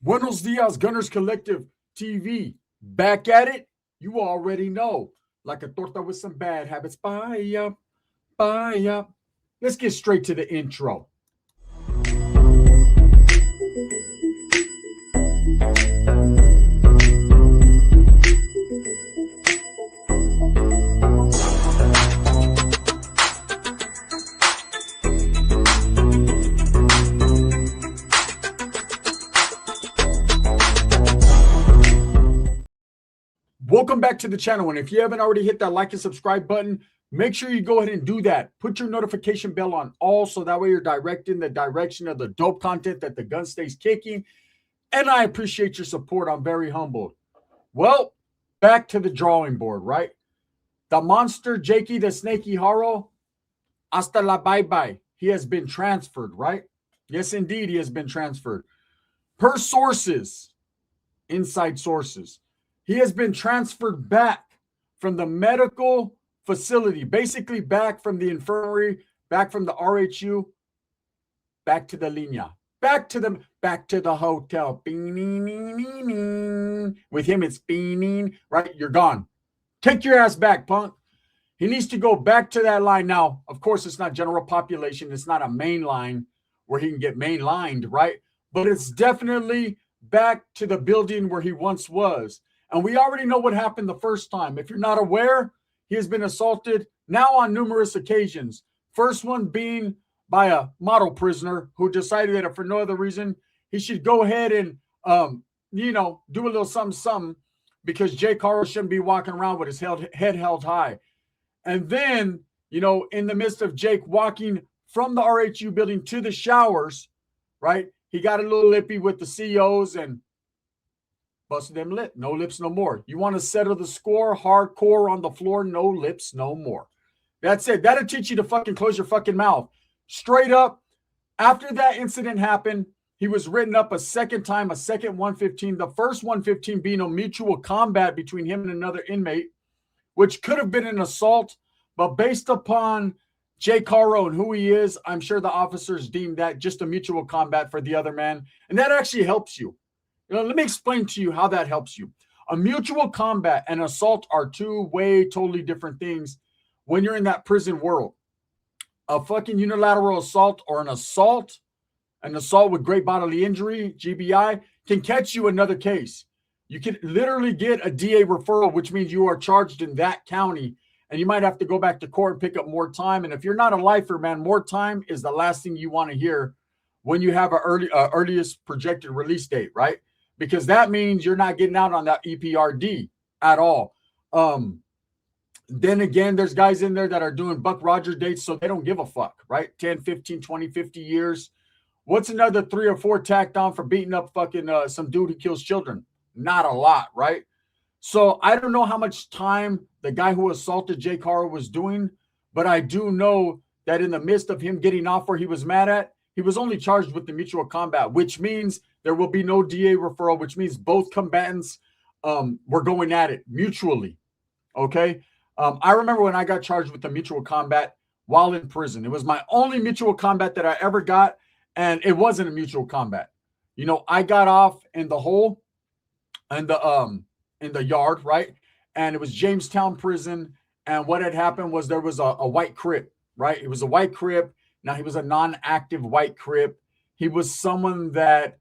Buenos dias, Gunners Collective TV. Back at it? You already know. Like a torta with some bad habits. Bye up, bye up. Let's get straight to the intro. Welcome back to the channel. And if you haven't already hit that like and subscribe button, make sure you go ahead and do that. Put your notification bell on all so that way you're directing the direction of the dope content that the gun stays kicking. And I appreciate your support. I'm very humbled. Well, back to the drawing board, right? The monster Jakey the Snaky Haro, hasta la bye-bye. He has been transferred, right? Yes, indeed, he has been transferred. Per sources, inside sources, he has been transferred back from the medical facility, basically back from the infirmary, back from the RHU, back to the linea, back to the hotel. With him, it's beaning, right? You're gone. Take your ass back, punk. He needs to go back to that line. Now, of course, it's not general population. It's not a main line where he can get mainlined, right? But it's definitely back to the building where he once was. And we already know what happened the first time. If you're not aware, he has been assaulted now on numerous occasions. First one being by a model prisoner who decided that if for no other reason, he should go ahead and, do a little something because Jake Haro shouldn't be walking around with his head held high. And then, in the midst of Jake walking from the RHU building to the showers, right, he got a little lippy with the COs and busted them lip. No lips, no more. You want to settle the score hardcore on the floor, no lips, no more. That's it. That'll teach you to fucking close your fucking mouth. Straight up, after that incident happened, he was written up a second time, a second 115. The first 115 being a mutual combat between him and another inmate, which could have been an assault, but based upon Jake Haro and who he is, I'm sure the officers deemed that just a mutual combat for the other man. And that actually helps you. Let me explain to you how that helps you. A mutual combat and assault are two totally different things when you're in that prison world. A fucking unilateral assault or an assault with great bodily injury, GBI, can catch you another case. You can literally get a DA referral, which means you are charged in that county, and you might have to go back to court and pick up more time. And if you're not a lifer, man, more time is the last thing you want to hear when you have an earliest projected release date, right? Because that means you're not getting out on that EPRD at all. Then again, there's guys in there that are doing Buck Rogers dates, so they don't give a fuck, right? 10, 15, 20, 50 years. What's another 3 or 4 tacked on for beating up fucking some dude who kills children? Not a lot, right? So I don't know how much time the guy who assaulted Jake Haro was doing, but I do know that in the midst of him getting off where he was mad at, he was only charged with the mutual combat, which means there will be no DA referral, which means both combatants were going at it mutually, okay? I remember when I got charged with the mutual combat while in prison. It was my only mutual combat that I ever got, and it wasn't a mutual combat. I got off in the hole in the yard, right? And it was Jamestown prison, and what had happened was there was a white crip, right? It was a white crip. Now, he was a non-active white crip. He was someone that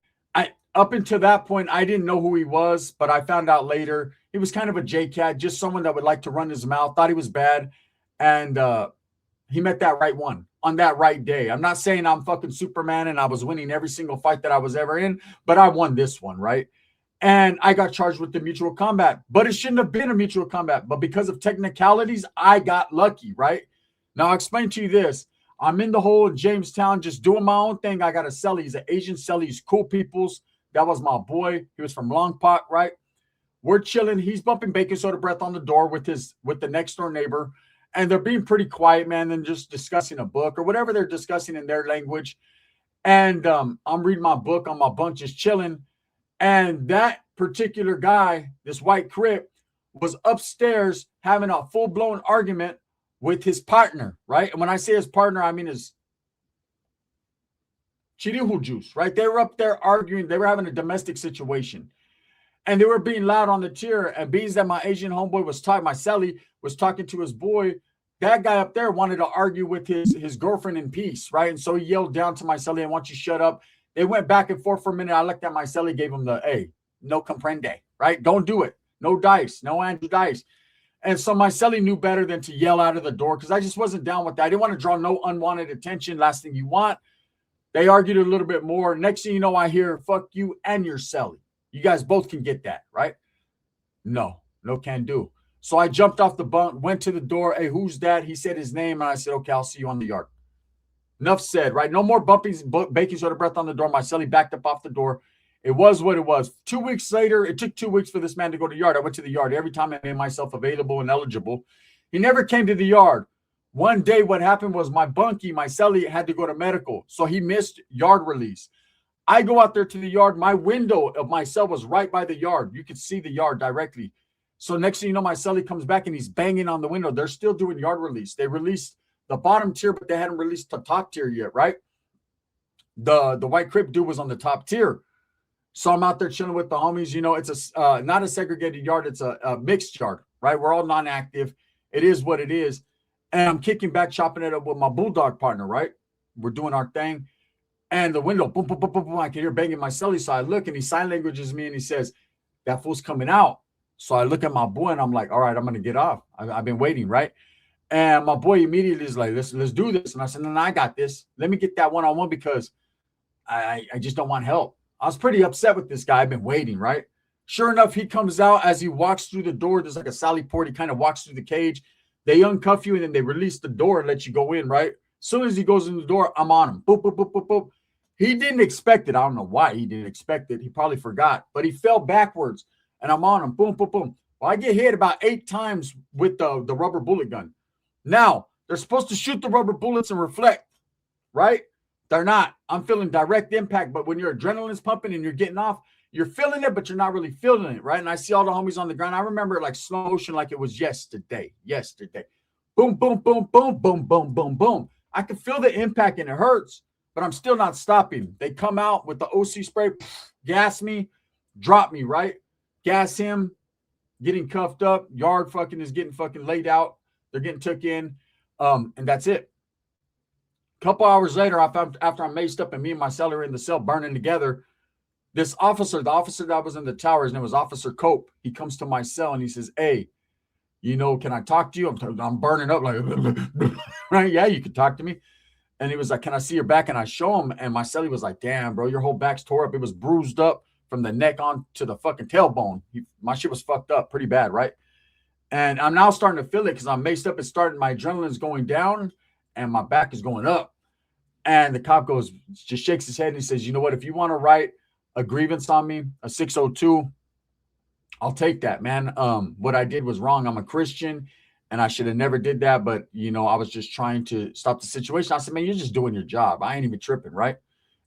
up until that point, I didn't know who he was, but I found out later he was kind of a J-cat, just someone that would like to run his mouth, thought he was bad, and he met that right one on that right day. I'm not saying I'm fucking Superman and I was winning every single fight that I was ever in, but I won this one, right? And I got charged with the mutual combat, but it shouldn't have been a mutual combat, but because of technicalities, I got lucky, right? Now, I'll explain to you this. I'm in the hole in Jamestown, just doing my own thing. I got a cellie. He's an Asian cellie. He's cool peoples. That was my boy. He was from Longpot, right? We're chilling. He's bumping baking soda breath on the door with the next door neighbor. And they're being pretty quiet, man, and just discussing a book or whatever they're discussing in their language. And I'm reading my book on my bunk, just chilling. And that particular guy, this white crip, was upstairs having a full-blown argument with his partner, right? And when I say his partner, I mean his Chirihu juice, right? They were up there arguing. They were having a domestic situation. And they were being loud on the tier. And being that my Asian homeboy was talking, my celly was talking to his boy, that guy up there wanted to argue with his girlfriend in peace, right? And so he yelled down to my celly, "I want you to shut up." They went back and forth for a minute. I looked at my celly, gave him the, "Hey, no comprende," right? Don't do it. No dice. No Andrew dice. And so my celly knew better than to yell out of the door because I just wasn't down with that. I didn't want to draw no unwanted attention. Last thing you want. They argued a little bit more. Next thing you know, I hear, "Fuck you and your celly. You guys both can get that," right? No can do. So I jumped off the bunk, went to the door. "Hey, who's that?" He said his name, and I said, "Okay, I'll see you on the yard." Enough said, right? No more baking soda breath on the door. My celly backed up off the door. It was what it was. 2 weeks later, it took 2 weeks for this man to go to the yard. I went to the yard every time I made myself available and eligible. He never came to the yard. One day, what happened was my bunkie, my celly, had to go to medical, so he missed yard release. I go out there to the yard. My window of my cell was right by the yard. You could see the yard directly. So next thing you know, my celly comes back and he's banging on the window. They're still doing yard release. They released the bottom tier, but they hadn't released the top tier yet, right? The white crip dude was on the top tier. So I'm out there chilling with the homies. You know, it's a not a segregated yard. It's a mixed yard, right? We're all non-active. It is what it is. And I'm kicking back, chopping it up with my bulldog partner, right? We're doing our thing. And the window, boom, boom, boom, boom, boom. I can hear banging my celly. So I look and he sign languages me and he says, "That fool's coming out." So I look at my boy and I'm like, "All right, I'm going to get off. I've been waiting," right? And my boy immediately is like, let's do this. And I said, "No, I got this. Let me get that one-on-one because I just don't want help." I was pretty upset with this guy. I've been waiting, right? Sure enough, he comes out. As he walks through the door, there's like a Sally Port. He kind of walks through the cage. They uncuff you and then they release the door and let you go in, right? As soon as he goes in the door, I'm on him. Boop, boop, boop, boop, boop. He didn't expect it. I don't know why he didn't expect it. He probably forgot, but he fell backwards and I'm on him. Boom, boom, boom. Well, I get hit about 8 times with the rubber bullet gun. Now, they're supposed to shoot the rubber bullets and reflect, right? They're not. I'm feeling direct impact, but when your adrenaline's pumping and you're getting off, you're feeling it, but you're not really feeling it, right? And I see all the homies on the ground. I remember it like slow motion, like it was yesterday. Boom, boom, boom, boom, boom, boom, boom, boom. I can feel the impact and it hurts, but I'm still not stopping. They come out with the OC spray, gas me, drop me, right? Gas him, getting cuffed up. Yard fucking is getting fucking laid out. They're getting took in, and that's it. A couple hours later, after I'm maced up and me and my celly are in the cell burning together, this officer, the officer that was in the tower, his name was Officer Cope. He comes to my cell and he says, "Hey, you know, can I talk to you? I'm burning up like," right? "Yeah, you can talk to me." And he was like, "Can I see your back?" And I show him, and my celly was like, "Damn, bro, your whole back's tore up. It was bruised up from the neck on to the fucking tailbone. My shit was fucked up pretty bad, right?" And I'm now starting to feel it because I'm maced up. It's starting, my adrenaline's going down and my back is going up. And the cop goes, just shakes his head and he says, "You know what? If you want to write a grievance on me, a 602, I'll take that, man. What I did was wrong. I'm a Christian and I should have never did that. But, you know, I was just trying to stop the situation." I said, "Man, you're just doing your job. I ain't even tripping, right?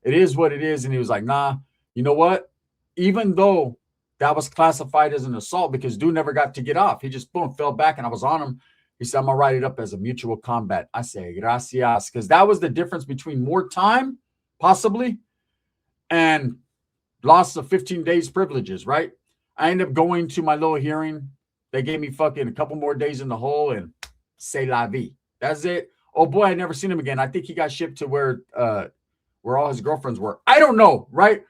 It is what it is." And he was like, "Nah, you know what? Even though that was classified as an assault because dude never got to get off. He just, boom, fell back and I was on him." He said, "I'm going to write it up as a mutual combat." I say, "Gracias." Because that was the difference between more time, possibly, and loss of 15 days privileges, right? I ended up going to my little hearing. They gave me fucking a couple more days in the hole and c'est la vie. That's it. Oh boy, I never seen him again. I think he got shipped to where all his girlfriends were. I don't know, right?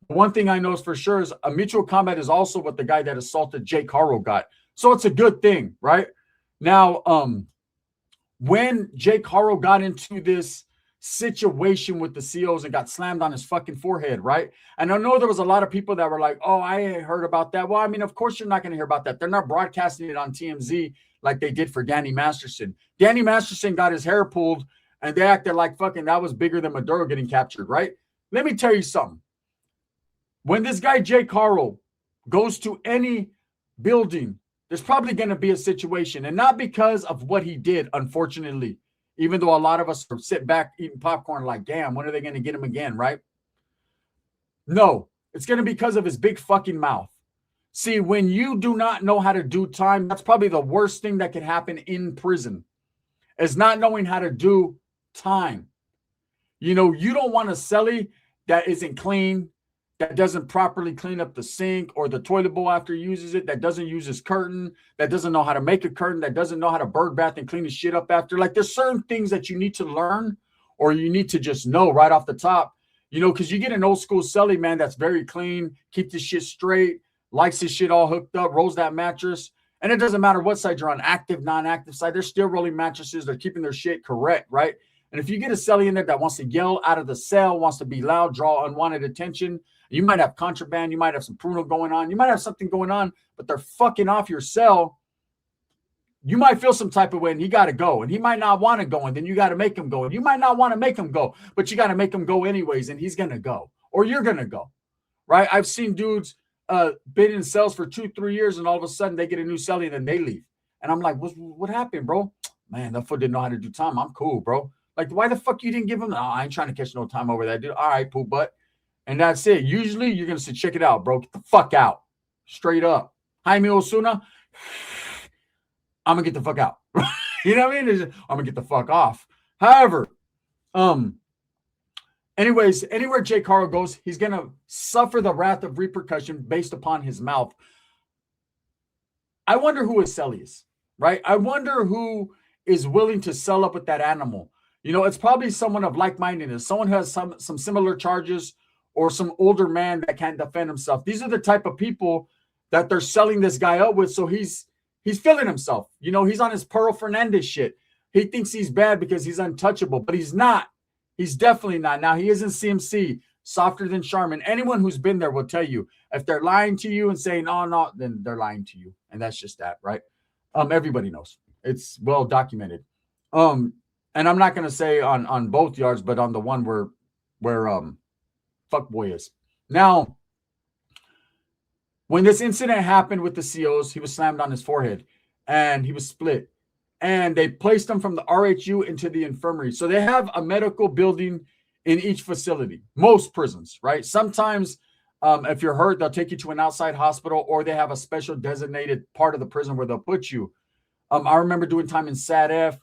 One thing I know is for sure is a mutual combat is also what the guy that assaulted Jake Haro got. So it's a good thing, right? Now, when Jake Haro got into this situation with the COs and got slammed on his fucking forehead, right? And I know there was a lot of people that were like, "Oh, I ain't heard about that." Well, I mean, of course you're not going to hear about that. They're not broadcasting it on TMZ like they did for Danny Masterson. Danny Masterson got his hair pulled and they acted like fucking that was bigger than Maduro getting captured, right? Let me tell you something. When this guy Jake Haro goes to any building, there's probably going to be a situation, and not because of what he did, unfortunately, even though a lot of us are sitting back eating popcorn like, damn, when are they going to get him again, right? No, it's going to be because of his big fucking mouth. See, when you do not know how to do time, that's probably the worst thing that could happen in prison, is not knowing how to do time. You know, you don't want a celly that isn't clean, that doesn't properly clean up the sink or the toilet bowl after he uses it, that doesn't use his curtain, that doesn't know how to make a curtain, that doesn't know how to bird bath and clean his shit up after. Like, there's certain things that you need to learn or you need to just know right off the top, you know, because you get an old school celly, man, that's very clean, keep this shit straight, likes his shit all hooked up, rolls that mattress. And it doesn't matter what side you're on, active, non-active side, they're still rolling mattresses. They're keeping their shit correct, right? And if you get a celly in there that wants to yell out of the cell, wants to be loud, draw unwanted attention, you might have contraband, you might have some pruno going on, you might have something going on, but they're fucking off your cell. You might feel some type of way and he got to go. And he might not want to go. And then you got to make him go. And you might not want to make him go, but you got to make him go anyways. And he's going to go or you're going to go, right? I've seen dudes been in cells for 2-3 years and all of a sudden they get a new celly and then they leave. And I'm like, what happened, bro? Man, that fool didn't know how to do time. I'm cool, bro. Like, why the fuck you didn't give him? Oh, I ain't trying to catch no time over that dude. All right, poop butt. And that's it. Usually you're going to say, check it out, bro. Get the fuck out. Straight up. Jaime Osuna, I'm going to get the fuck out. You know what I mean? I'm going to get the fuck off. However, anyways, anywhere Jake Haro goes, he's going to suffer the wrath of repercussion based upon his mouth. I wonder who his celly is, right? I wonder who is willing to sell up with that animal. You know, it's probably someone of like-mindedness, someone who has some similar charges or some older man that can't defend himself. These are the type of people that they're selling this guy up with. So he's feeling himself. You know, he's on his Pearl Fernandez shit. He thinks he's bad because he's untouchable, but he's not. He's definitely not. Now, he isn't CMC, softer than Charmin. Anyone who's been there will tell you. If they're lying to you and saying, oh, no, then they're lying to you. And that's just that, right? Everybody knows. It's well documented. And I'm not going to say on both yards, but on the one where Fuckboy is. Now, when this incident happened with the COs, he was slammed on his forehead and he was split. And they placed him from the RHU into the infirmary. So they have a medical building in each facility, most prisons, right? Sometimes if you're hurt, they'll take you to an outside hospital or they have a special designated part of the prison where they'll put you. I remember doing time in SAT-F.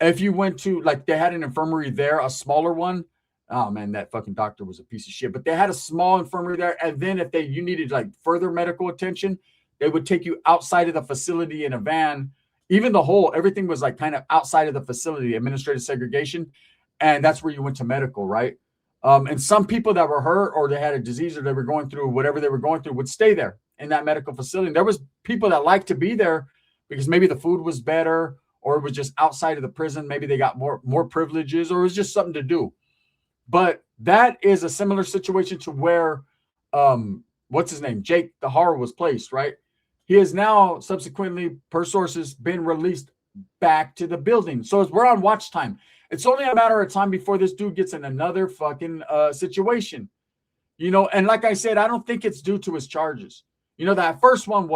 If you went to, like, they had an infirmary there, a smaller one. Oh, man, that fucking doctor was a piece of shit. But they had a small infirmary there. And then if you needed, like, further medical attention, they would take you outside of the facility in a van. Even everything was, like, kind of outside of the facility, administrative segregation. And that's where you went to medical, right? And some people that were hurt or they had a disease or they were going through whatever they were going through would stay there in that medical facility. And there was people that liked to be there because maybe the food was better or it was just outside of the prison. Maybe they got more privileges or it was just something to do. But that is a similar situation to where, what's his name? Jake the Haro was placed, right? He has now subsequently, per sources, been released back to the building. So we're on watch time. It's only a matter of time before this dude gets in another fucking situation. You know, and like I said, I don't think it's due to his charges. You know, that first one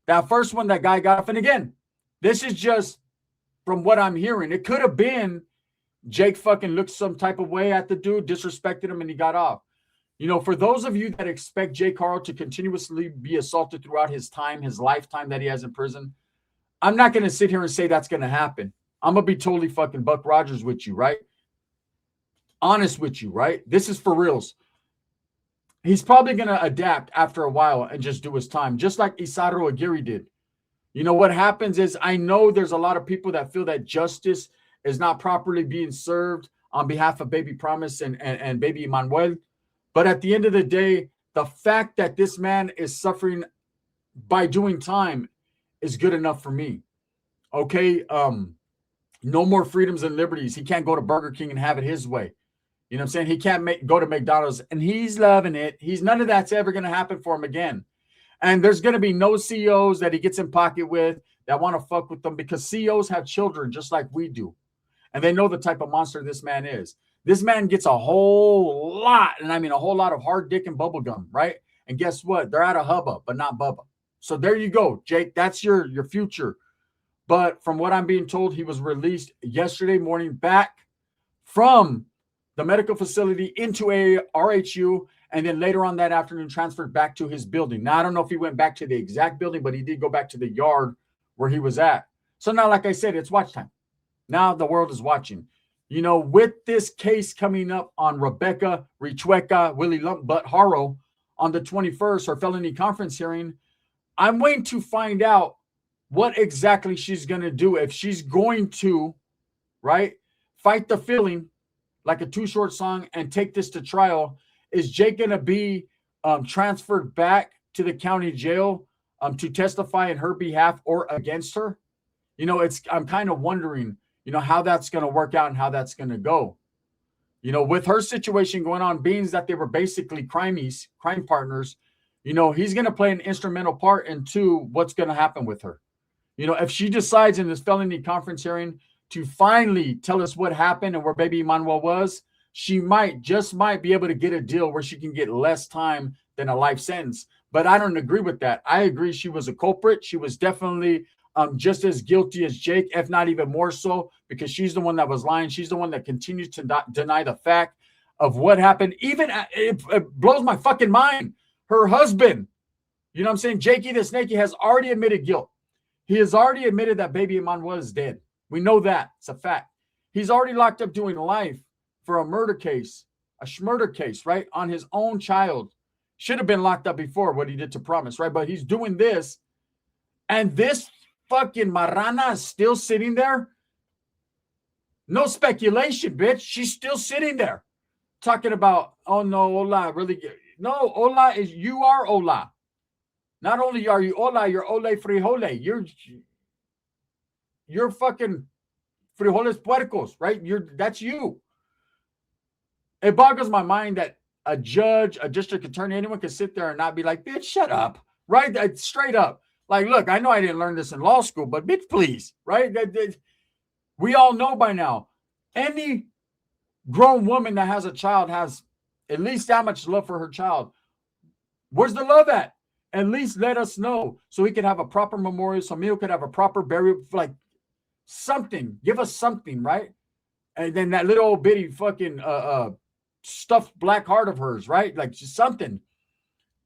that guy got off. And again, this is just from what I'm hearing. It could have been Jake fucking looked some type of way at the dude, disrespected him, and he got off. You know, for those of you that expect Jake Haro to continuously be assaulted throughout his lifetime that he has in prison, I'm not going to sit here and say that's going to happen. I'm going to be totally fucking Buck Rogers with you, right? Honest with you, right? This is for reals. He's probably going to adapt after a while and just do his time, just like Isaru Aguirre did. You know, what happens is I know there's a lot of people that feel that justice is not properly being served on behalf of Baby Promise and Baby Manuel. But at the end of the day, the fact that this man is suffering by doing time is good enough for me. Okay? No more freedoms and liberties. He can't go to Burger King and have it his way. You know what I'm saying? He can't go to McDonald's and he's loving it. None of that's ever going to happen for him again. And there's going to be no CEOs that he gets in pocket with that want to fuck with them because CEOs have children just like we do. And they know the type of monster this man is. This man gets a whole lot, and I mean a whole lot of hard dick and bubble gum, right? And guess what? They're out of hubba, but not bubba. So there you go, Jake. That's your future. But from what I'm being told, he was released yesterday morning back from the medical facility into a RHU, and then later on that afternoon transferred back to his building. Now, I don't know if he went back to the exact building, but he did go back to the yard where he was at. So now, like I said, it's watch time. Now the world is watching. You know, with this case coming up on Rebecca Ritka, Willie Lumpbutt Haro on the 21st, her felony conference hearing, I'm waiting to find out what exactly she's going to do. If she's going to, right, fight the feeling like a Too Short song and take this to trial. Is Jake going to be transferred back to the county jail to testify in her behalf or against her? You know, I'm kind of wondering, you know, how that's going to work out and how that's going to go. You know, with her situation going on, being that they were basically crime partners, you know, he's going to play an instrumental part into what's going to happen with her. You know, if she decides in this felony conference hearing to finally tell us what happened and where baby Manuel was, she might be able to get a deal where she can get less time than a life sentence. But I don't agree with that. I agree she was a culprit. She was definitely just as guilty as Jake, if not even more so, because she's the one that was lying. She's the one that continues to not deny the fact of what happened. Even it blows my fucking mind. Her husband, you know what I'm saying? Jakey the Snakey has already admitted guilt. He has already admitted that baby Emmanuel is dead. We know that. It's a fact. He's already locked up doing life for a murder case, right? On his own child. Should have been locked up before what he did to Promise, right? But he's doing this. And this fucking marrana is still sitting there. No speculation, bitch. She's still sitting there talking about, oh no, Ola, really. No, Ola is, you are Ola. Not only are you Ola, you're Ole Frijole. You're fucking frijoles puercos, right? That's you. It boggles my mind that a judge, a district attorney, anyone can sit there and not be like, bitch, shut up, right? Straight up. Like, look, I know I didn't learn this in law school, but bitch, please, right? We all know by now, any grown woman that has a child has at least that much love for her child. Where's the love at? At least let us know so we can have a proper memorial, so Mio could have a proper burial, like something. Give us something, right? And then that little old bitty fucking stuffed black heart of hers, right? Like just something.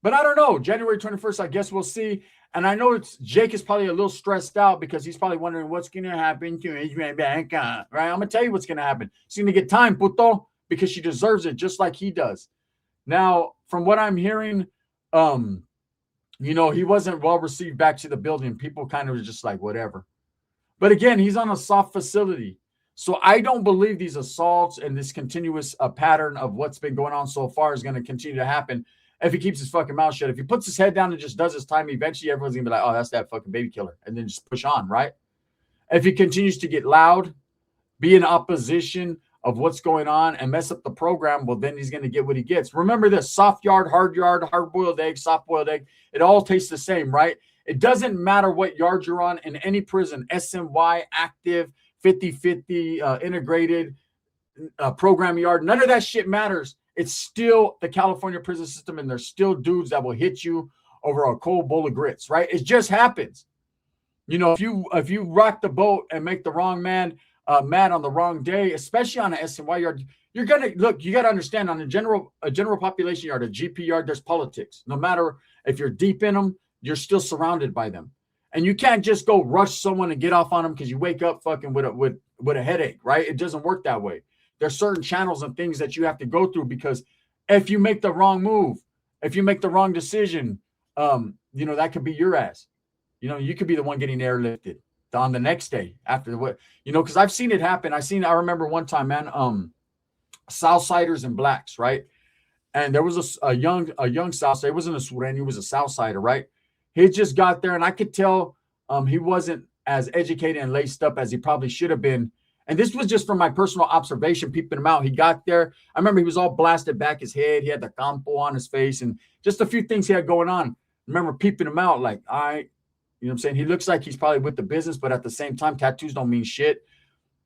But I don't know. January 21st, I guess we'll see. And I know Jake is probably a little stressed out because he's probably wondering what's going to happen to Rebecca, right? I'm going to tell you what's going to happen. She's going to get time, puto, because she deserves it just like he does. Now, from what I'm hearing, you know, he wasn't well received back to the building. People kind of was just like, whatever. But again, he's on a soft facility. So I don't believe these assaults and this continuous pattern of what's been going on so far is going to continue to happen if he keeps his fucking mouth shut. If he puts his head down and just does his time, eventually everyone's going to be like, oh, that's that fucking baby killer. And then just push on, right? If he continues to get loud, be in opposition of what's going on and mess up the program, well, then he's going to get what he gets. Remember this, soft yard, hard-boiled egg, soft-boiled egg. It all tastes the same, right? It doesn't matter what yard you're on in any prison, SMY, active, 50-50, integrated program yard. None of that shit matters. It's still the California prison system, and there's still dudes that will hit you over a cold bowl of grits, right? It just happens. You know, if you rock the boat and make the wrong man mad on the wrong day, especially on an SMY yard, you're gonna look. You got to understand, on a general population yard, a GP yard, there's politics. No matter if you're deep in them, you're still surrounded by them, and you can't just go rush someone and get off on them because you wake up fucking with a headache, right? It doesn't work that way. There's certain channels and things that you have to go through, because if you make the wrong move, if you make the wrong decision, you know, that could be your ass. You know, you could be the one getting airlifted on the next day after what, you know, because I've seen it happen. I remember one time, man, Southsiders and blacks, right? And there was a young Southsider. It wasn't a Sureño, he was a Southsider, right? He just got there, and I could tell he wasn't as educated and laced up as he probably should have been. And this was just from my personal observation, peeping him out. He got there. I remember he was all blasted back his head. He had the campo on his face and just a few things he had going on. I remember peeping him out like, you know what I'm saying? He looks like he's probably with the business, but at the same time, tattoos don't mean shit.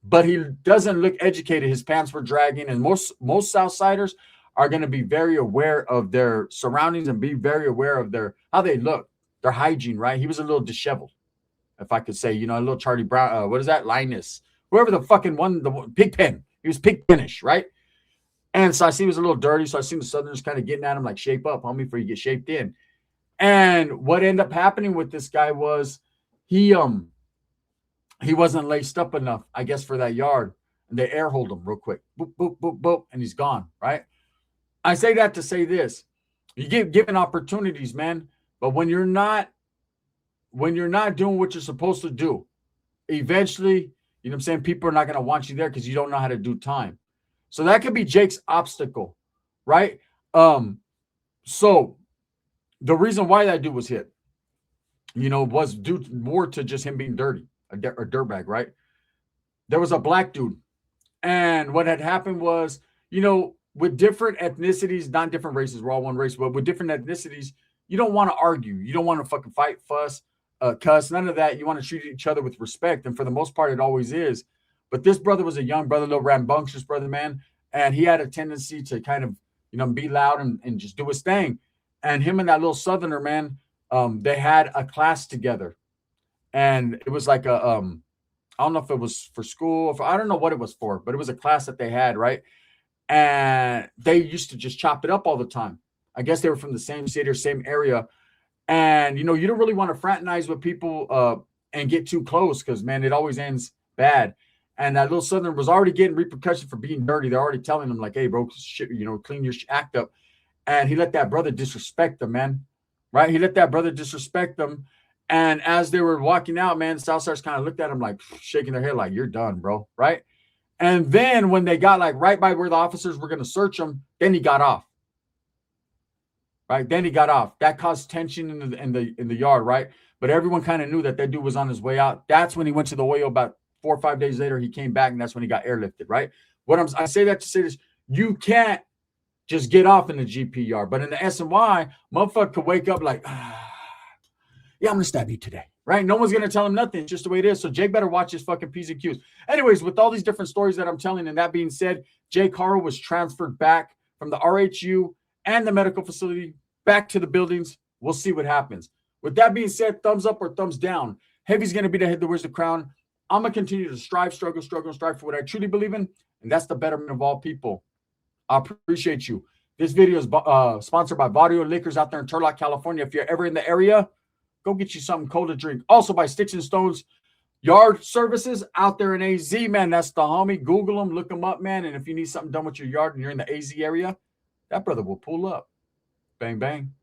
But he doesn't look educated. His pants were dragging. And most Southsiders are going to be very aware of their surroundings and be very aware of how they look, their hygiene, right? He was a little disheveled, if I could say, you know, a little Charlie Brown. What is that? Linus. Whoever the fucking one, the Pigpen. He was Pigpenish, right? And so I see he was a little dirty. So I seen the Southerners kind of getting at him like, shape up, homie, before you get shaped in. And what ended up happening with this guy was he wasn't laced up enough, I guess, for that yard. and they air hold him real quick. Boop, boop, boop, boop, and he's gone, right? I say that to say this. You get given opportunities, man, but when you're not doing what you're supposed to do, eventually, you know what I'm saying, people are not going to want you there because you don't know how to do time. So that could be Jake's obstacle, right? So the reason why that dude was hit, was due more to just him being dirty, a dirtbag, right? There was a black dude. And what had happened was, with different ethnicities, not different races, we're all one race, but with different ethnicities, you don't want to argue. You don't want to fucking fight, fuss, cuss, none of that. You want to treat each other with respect. And for the most part, it always is. But this brother was a young brother, a little rambunctious brother, man. And he had a tendency to kind of, be loud and just do his thing. And him and that little Southerner, man, they had a class together. And it was like I don't know if it was for school, I don't know what it was for, but it was a class that they had, right? And they used to just chop it up all the time. I guess they were from the same city or same area. And, you don't really want to fraternize with people and get too close because, man, it always ends bad. And that little Southerner was already getting repercussions for being dirty. They're already telling him, like, hey, bro, shit, clean your act up. And he let that brother disrespect them, man, right? He let that brother disrespect them. And as they were walking out, man, Southsiders kind of looked at him like shaking their head like, you're done, bro, right? And then when they got like right by where the officers were going to search him, then he got off. Right? Then he got off. That caused tension in the yard, right? But everyone kind of knew that dude was on his way out. That's when he went to the oil. About 4 or 5 days later, he came back, and that's when he got airlifted, right? I say that to say this: you can't just get off in the GP yard, but in the SNY, motherfucker could wake up like, yeah, I'm gonna stab you today, right? No one's gonna tell him nothing. It's just the way it is. So Jake better watch his fucking P's and Q's. Anyways, with all these different stories that I'm telling, and that being said, Jake Haro was transferred back from the RHU and the medical facility back to the buildings. We'll see what happens. With that being said, thumbs up or thumbs down. Heavy's going to be the head that wears the crown. I'm going to continue to strive, struggle, and strive for what I truly believe in, and that's the betterment of all people. I appreciate you. This video is sponsored by Barrio Liquors out there in Turlock, California. If you're ever in the area, go get you something cold to drink. Also by Sticks and Stones Yard Services out there in AZ, man. That's the homie. Google them, look them up, man. And if you need something done with your yard and you're in the AZ area, that brother will pull up. Bang, bang.